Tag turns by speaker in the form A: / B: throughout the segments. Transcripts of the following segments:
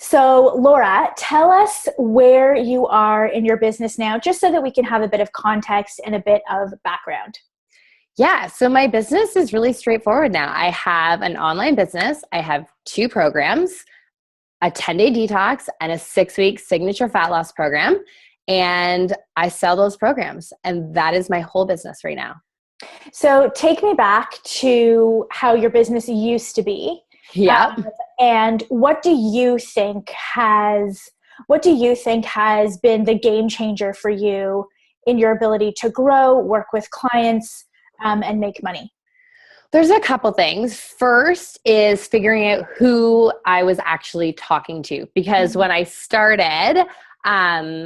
A: So, Laura, tell us where you are in your business now, just so that we can have a bit of context and a bit of background.
B: Yeah, so my business is really straightforward now. I have an online business. I have two programs, a 10-day detox and a 6-week signature fat loss program. And I sell those programs. And that is my whole business right now.
A: So, take me back to how your business used to be.
B: Yep.
A: And what do you think has been the game changer for you in your ability to grow, work with clients, and make money?
B: There's a couple things. First is figuring out who I was actually talking to, because when I started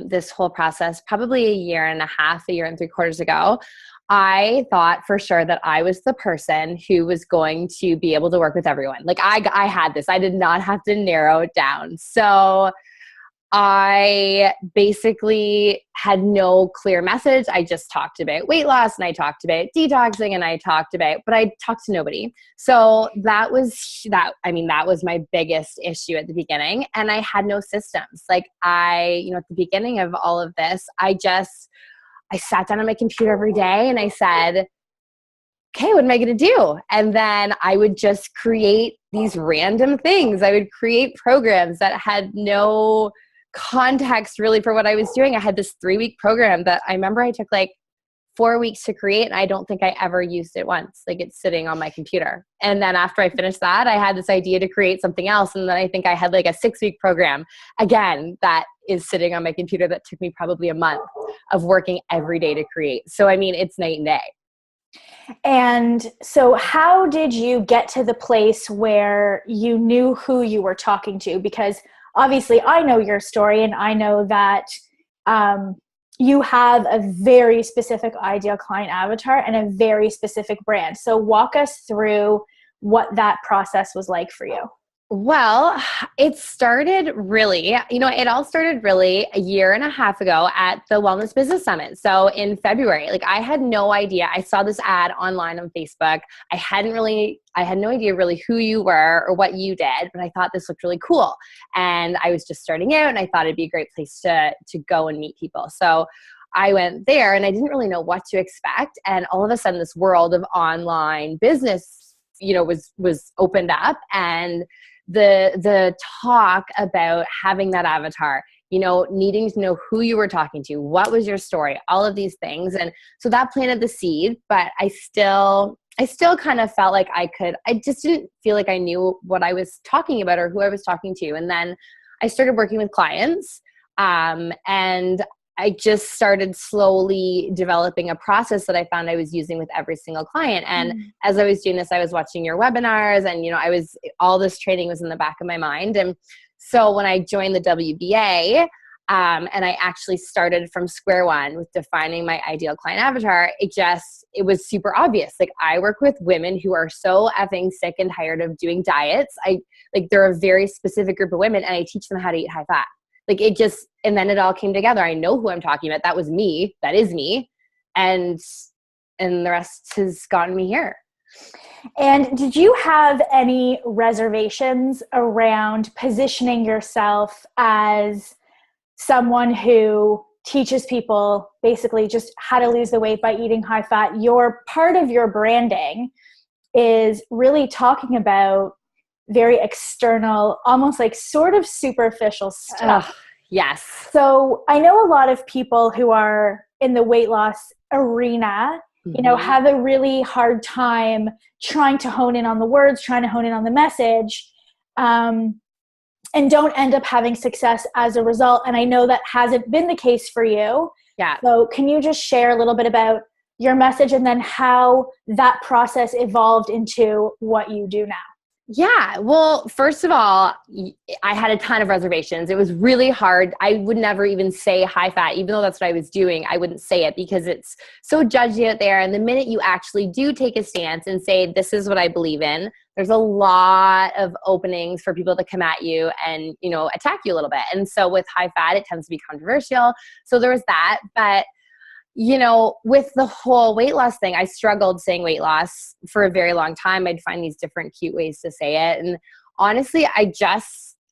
B: this whole process, probably a year and a half, a year and 3/4 ago, I thought for sure that I was the person who was going to be able to work with everyone. Like I had this. I did not have to narrow it down. So I basically had no clear message. I just talked about weight loss and I talked about detoxing and but I talked to nobody. So that was my biggest issue at the beginning. And I had no systems. Like at the beginning of all of this, I sat down on my computer every day and I said, okay, what am I going to do? And then I would just create these random things. I would create programs that had no context really for what I was doing. I had this 3-week program that I remember I took like 4 weeks to create, and I don't think I ever used it once. Like it's sitting on my computer. And then after I finished that, I had this idea to create something else. And then I think I had like a 6-week program again that is sitting on my computer that took me probably a month of working every day to create. So it's night and day.
A: And so how did you get to the place where you knew who you were talking to? Because obviously I know your story and I know that you have a very specific ideal client avatar and a very specific brand. So walk us through what that process was like for you.
B: Well, it all started really a year and a half ago at the Wellness Business Summit. So in February, I had no idea. I saw this ad online on Facebook. I had no idea really who you were or what you did, but I thought this looked really cool. And I was just starting out and I thought it'd be a great place to go and meet people. So I went there and I didn't really know what to expect. And all of a sudden this world of online business, was opened up, and the talk about having that avatar, needing to know who you were talking to, what was your story, all of these things. And so that planted the seed, but I still kind of felt like I just didn't feel like I knew what I was talking about or who I was talking to. And then I started working with clients, and I just started slowly developing a process that I found I was using with every single client. And as I was doing this, I was watching your webinars, and all this training was in the back of my mind. And so when I joined the WBA, and I actually started from square one with defining my ideal client avatar, it was super obvious. Like I work with women who are so effing sick and tired of doing diets. They're a very specific group of women, and I teach them how to eat high fat. And then it all came together. I know who I'm talking about. That was me. That is me. And the rest has gotten me here.
A: And did you have any reservations around positioning yourself as someone who teaches people basically just how to lose the weight by eating high fat? Your part of your branding is really talking about very external, almost like sort of superficial stuff.
B: Yes.
A: So I know a lot of people who are in the weight loss arena, have a really hard time trying to hone in on the words, trying to hone in on the message, and don't end up having success as a result. And I know that hasn't been the case for you.
B: Yeah.
A: So can you just share a little bit about your message and then how that process evolved into what you do now?
B: Yeah. Well, first of all, I had a ton of reservations. It was really hard. I would never even say high fat, even though that's what I was doing. I wouldn't say it because it's so judgy out there. And the minute you actually do take a stance and say, this is what I believe in, there's a lot of openings for people to come at you and, attack you a little bit. And so with high fat, it tends to be controversial. So there was that. But with the whole weight loss thing, I struggled saying weight loss for a very long time. I'd find these different cute ways to say it. And honestly, I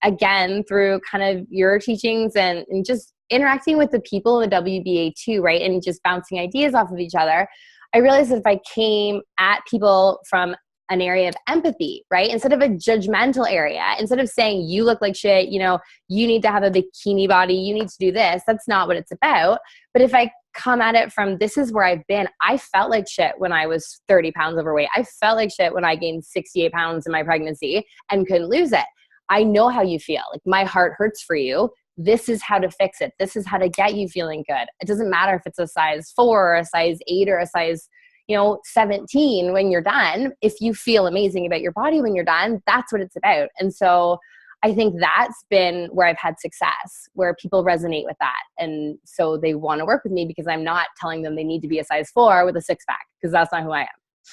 B: again, through kind of your teachings and just interacting with the people in the WBA too, right? And just bouncing ideas off of each other, I realized that if I came at people from an area of empathy, right? Instead of a judgmental area, instead of saying you look like shit, you know, you need to have a bikini body, you need to do this. That's not what it's about. But if I come at it from this is where I've been, I felt like shit when I was 30 pounds overweight. I felt like shit when I gained 68 pounds in my pregnancy and couldn't lose it. I know how you feel. Like my heart hurts for you. This is how to fix it. This is how to get you feeling good. It doesn't matter if it's a size 4 or a size 8 or a size 17 when you're done. If you feel amazing about your body when you're done, that's what it's about. And so I think that's been where I've had success, where people resonate with that. And so they want to work with me because I'm not telling them they need to be a size 4 with a 6-pack, because that's not who I am.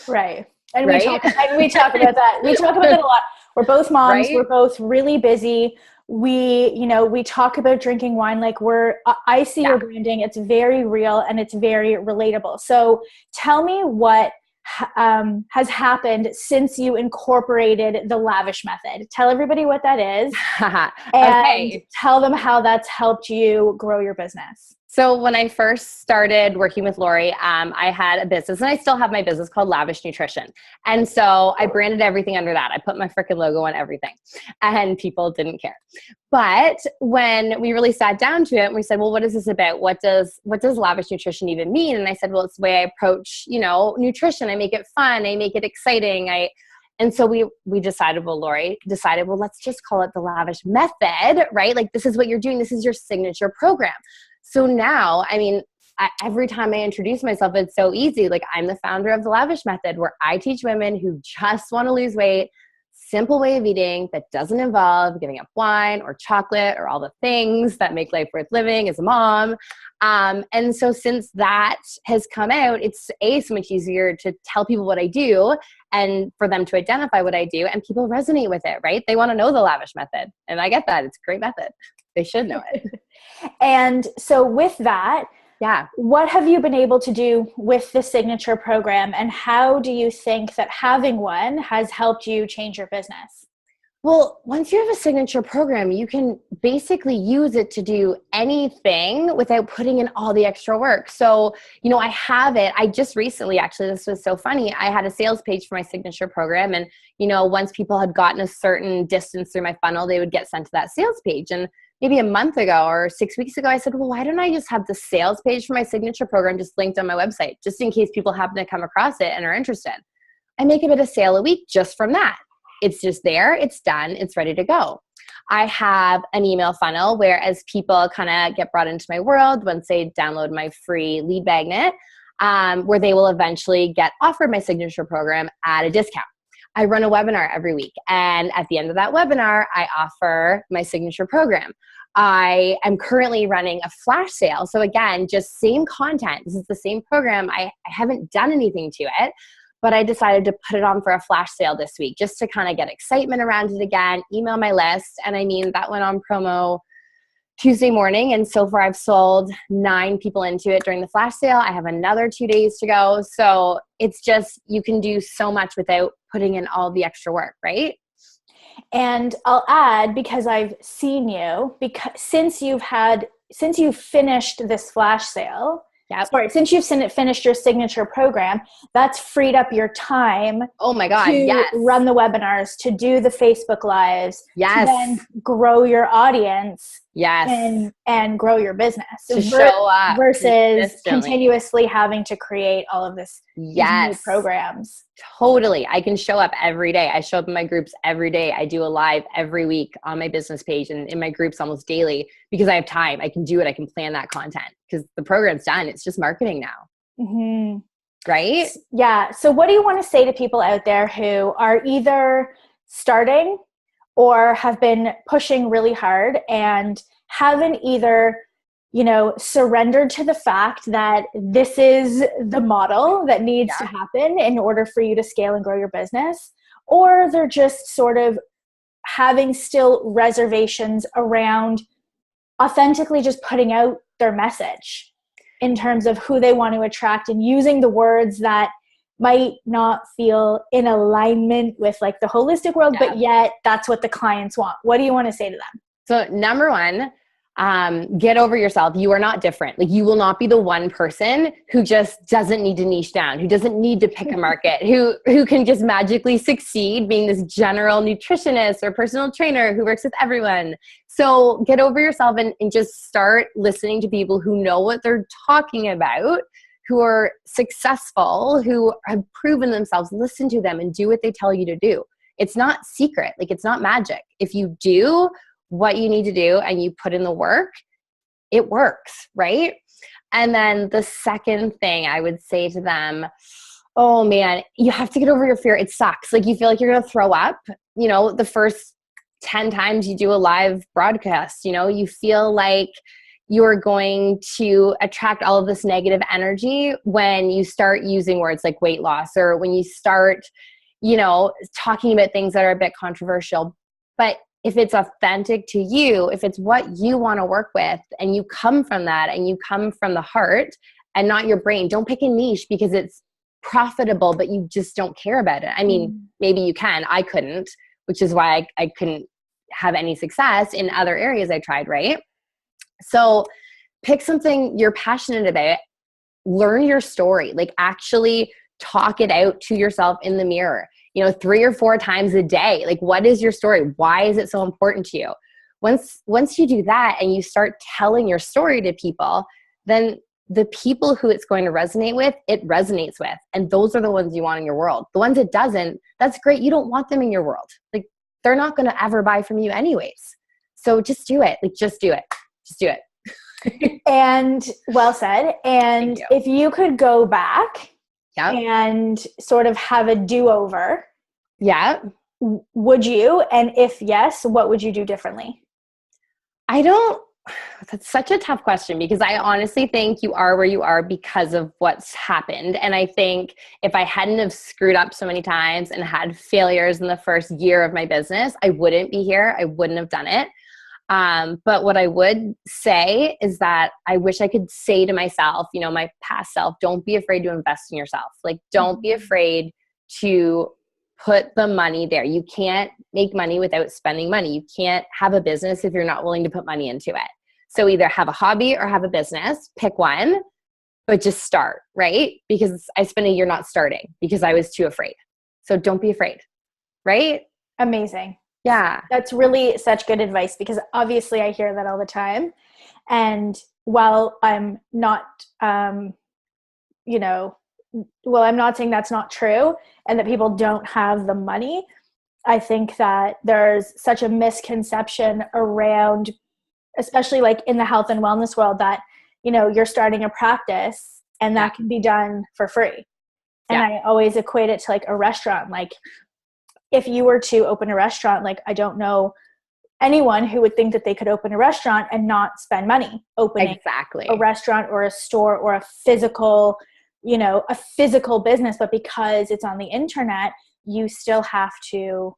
A: Right. And
B: right?
A: we talk about that. We talk about that a lot. We're both moms.
B: Right?
A: We're both really busy. We talk about drinking wine. Like I see your branding. It's very real and it's very relatable. So tell me what has happened since you incorporated the Lavish Method. Tell everybody what that is and tell them how that's helped you grow your business.
B: So when I first started working with Lori, I had a business, and I still have my business called Lavish Nutrition. And so I branded everything under that. I put my freaking logo on everything, and people didn't care. But when we really sat down to it and we said, well, what is this about? What does Lavish Nutrition even mean? And I said, well, it's the way I approach, nutrition. I make it fun. I make it exciting. And so we decided, Lori decided, let's just call it the Lavish Method, right? Like, this is what you're doing. This is your signature program. So now, every time I introduce myself, it's so easy. Like, I'm the founder of the Lavish Method, where I teach women who just want to lose weight, simple way of eating that doesn't involve giving up wine or chocolate or all the things that make life worth living as a mom. And so since that has come out, it's so much easier to tell people what I do and for them to identify what I do, and people resonate with it, right? They want to know the Lavish Method. And I get that. It's a great method. They should know it.
A: And so with that, what have you been able to do with the signature program, and how do you think that having one has helped you change your business?
B: Well, once you have a signature program, you can basically use it to do anything without putting in all the extra work. So, I have it. I just recently, actually, this was so funny. I had a sales page for my signature program. And, once people had gotten a certain distance through my funnel, they would get sent to that sales page. And maybe a month ago or 6 weeks ago, I said, well, why don't I just have the sales page for my signature program just linked on my website, just in case people happen to come across it and are interested. I make about a sale a week just from that. It's just there, it's done, it's ready to go. I have an email funnel where, as people kind of get brought into my world, once they download my free lead magnet, where they will eventually get offered my signature program at a discount. I run a webinar every week, and at the end of that webinar, I offer my signature program. I am currently running a flash sale. So again, just same content. This is the same program. I haven't done anything to it, but I decided to put it on for a flash sale this week just to kind of get excitement around it again, email my list. And that went on promo Tuesday morning. And so far I've sold 9 people into it during the flash sale. I have another 2 days to go. So it's just, you can do so much without putting in all the extra work, right?
A: And I'll add, because I've seen you, since you've finished this flash sale, since you've finished your signature program, that's freed up your time.
B: Oh my God,
A: to run the webinars, to do the Facebook Lives, to then grow your audience, and grow your business.
B: To show up
A: versus continuously having to create all of these new programs.
B: Totally. I can show up every day. I show up in my groups every day. I do a live every week on my business page and in my groups almost daily, because I have time. I can do it. I can plan that content because the program's done. It's just marketing now.
A: Mm-hmm.
B: Right?
A: Yeah. So what do you want to say to people out there who are either starting or have been pushing really hard and haven't either surrendered to the fact that this is the model that needs to happen in order for you to scale and grow your business, or they're just sort of having still reservations around authentically just putting out their message in terms of who they want to attract and using the words that might not feel in alignment with like the holistic world, but yet that's what the clients want. What do you want to say to them?
B: So number one, get over yourself. You are not different. Like, you will not be the one person who just doesn't need to niche down, who doesn't need to pick a market, who can just magically succeed being this general nutritionist or personal trainer who works with everyone. So get over yourself and just start listening to people who know what they're talking about, who are successful, who have proven themselves. Listen to them and do what they tell you to do. It's not secret. Like, it's not magic. If you do what you need to do and you put in the work, it works, right? And then the second thing I would say to them, oh man, you have to get over your fear. It sucks. Like, you feel like you're going to throw up, you know, the first 10 times you do a live broadcast, you know, you feel like you're going to attract all of this negative energy when you start using words like weight loss, or when you start, you know, talking about things that are a bit controversial. But if it's authentic to you, if it's what you want to work with, and you come from that and you come from the heart and not your brain, don't pick a niche because it's profitable, but you just don't care about it. I mean, maybe you can. I couldn't, which is why I couldn't have any success in other areas I tried, right? So pick something you're passionate about. Learn your story. Like, actually talk it out to yourself in the mirror, you know, 3 or 4 times a day. Like, what is your story? Why is it so important to you? Once you do that and you start telling your story to people, then the people who it's going to resonate with, it resonates with. And those are the ones you want in your world. The ones it doesn't, that's great. You don't want them in your world. Like, they're not going to ever buy from you anyways. So just do it. Like, just do it. Just do it.
A: And well said. And if you could go back and sort of have a do-over, would you? And if yes, what would you do differently?
B: That's such a tough question, because I honestly think you are where you are because of what's happened. And I think if I hadn't have screwed up so many times and had failures in the first year of my business, I wouldn't be here. I wouldn't have done it. But what I would say is that I wish I could say to myself, you know, my past self, don't be afraid to invest in yourself. Like, don't be afraid to put the money there. You can't make money without spending money. You can't have a business if you're not willing to put money into it. So either have a hobby or have a business, pick one, but just start, right? Because I spent a year not starting because I was too afraid. So don't be afraid, right?
A: Amazing.
B: Yeah.
A: That's really such good advice, because obviously I hear that all the time. And while I'm not, I'm not saying that's not true and that people don't have the money, I think that there's such a misconception around, especially like in the health and wellness world, that, you know, you're starting a practice and that can be done for free. And I always equate it to like a restaurant. Like, if you were to open a restaurant, like, I don't know anyone who would think that they could open a restaurant and not spend money opening a restaurant or a store or a physical business. But because it's on the internet, you still have to,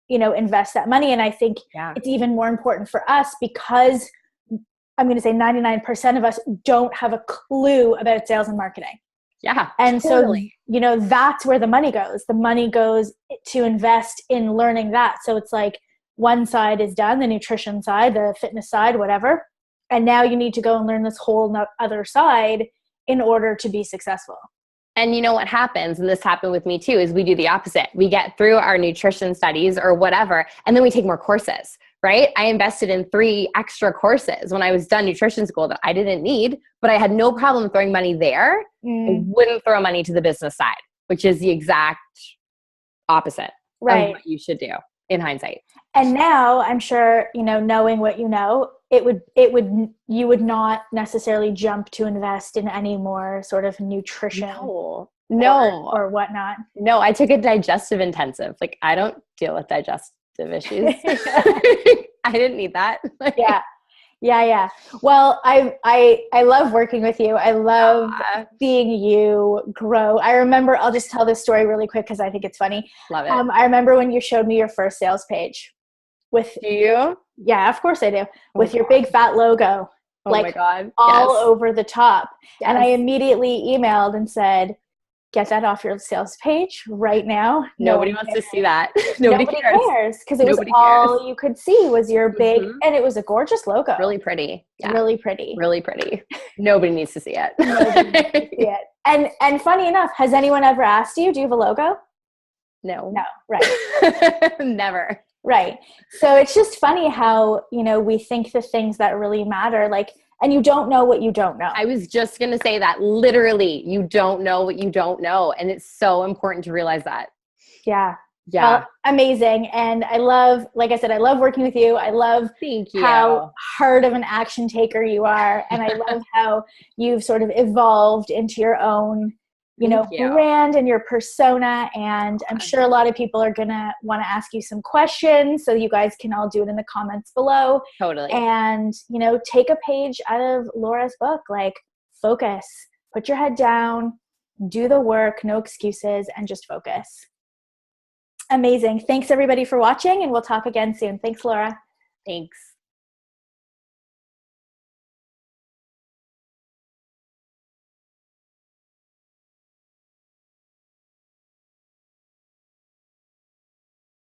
A: you know, invest that money. And I think it's even more important for us, because I'm going to say 99% of us don't have a clue about sales and marketing.
B: Yeah.
A: And totally. So, you know, that's where the money goes. The money goes to invest in learning that. So it's like one side is done, the nutrition side, the fitness side, whatever. And now you need to go and learn this whole other side in order to be successful.
B: And you know what happens, and this happened with me too, is we do the opposite. We get through our nutrition studies or whatever, and then we take more courses, right? I invested in 3 extra courses when I was done nutrition school that I didn't need, but I had no problem throwing money there. I wouldn't throw money to the business side, which is the exact opposite of what you should do in hindsight.
A: And now I'm sure, you know, knowing what you know, you would not necessarily jump to invest in any more sort of nutrition
B: or
A: whatnot.
B: No, I took a digestive intensive. Like, I don't deal with digestive issues. I didn't need that.
A: Yeah. Well, I love working with you. I love seeing you grow. I remember, I'll just tell this story really quick because I think it's funny.
B: Love it.
A: I remember when you showed me your first sales page.
B: Do you?
A: Yeah, of course I do. With your big fat logo,
B: my God.
A: All over the top.
B: Yes.
A: And I immediately emailed and said, get that off your sales page right now.
B: Nobody wants to see that. Nobody
A: cares because it was all you could see was your big, and it was a gorgeous logo.
B: Really pretty. Yeah.
A: Really pretty.
B: Really pretty. Nobody needs to see it.
A: Nobody needs to see it. And funny enough, has anyone ever asked you, do you have a logo?
B: No.
A: No, right.
B: Never.
A: Right. So it's just funny how, we think the things that really matter, like, and you don't know what you don't know.
B: I was just going to say that. Literally, you don't know what you don't know. And it's so important to realize that.
A: Yeah.
B: Yeah.
A: Well, amazing. And I love, like I said, I love working with you. I love how hard of an action taker you are. And I love how you've sort of evolved into your own, brand and your persona. And I'm sure a lot of people are going to want to ask you some questions. So you guys can all do it in the comments below.
B: Totally.
A: And, take a page out of Laura's book, like focus, put your head down, do the work, no excuses, and just focus. Amazing. Thanks everybody for watching, and we'll talk again soon. Thanks, Laura.
B: Thanks.